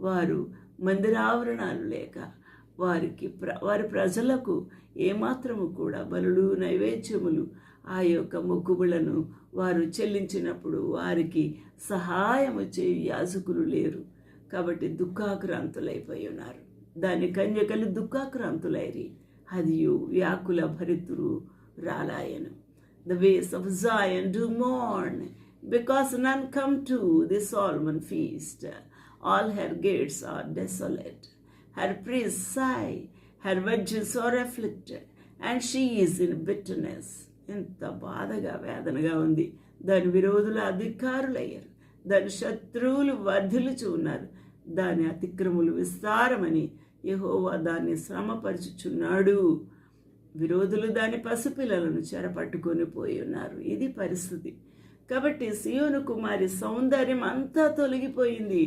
వారు మందిరావరణాలు లేక వారి ప్రజలకు ఏమాత్రము కూడా బలులు నైవేద్యములు ఆ యొక్క మొక్కుబులను వారు చెల్లించినప్పుడు వారికి సహాయము చేయ యాజకులు లేరు. కాబట్టి దుఃఖాక్రాంతులైపోయి ఉన్నారు. దాని కన్యకలు దుఃఖాక్రాంతులైరి, అది వ్యాకుల భరితురు రాలాయను. The ways of Zion do mourn, because none come to the Solomon feast. All her gates are desolate. Her priests sigh, her virgins are afflicted, and she is in bitterness. ఎంత బాధగా వేదనగా ఉంది. దాని విరోధుల అధికారులయ్యారు, దాని శత్రువులు వర్ధిల్లుచు ఉన్నారు. దాని అతిక్రములు విస్తారమని యెహోవా దాన్ని శ్రమపరుచుచున్నాడు. విరోధులు దాని పసిపిల్లలను చెరపట్టుకొని పోయి ఉన్నారు. ఇది పరిస్థితి. కాబట్టి సియోను కుమారి సౌందర్యం అంతా తొలగిపోయింది.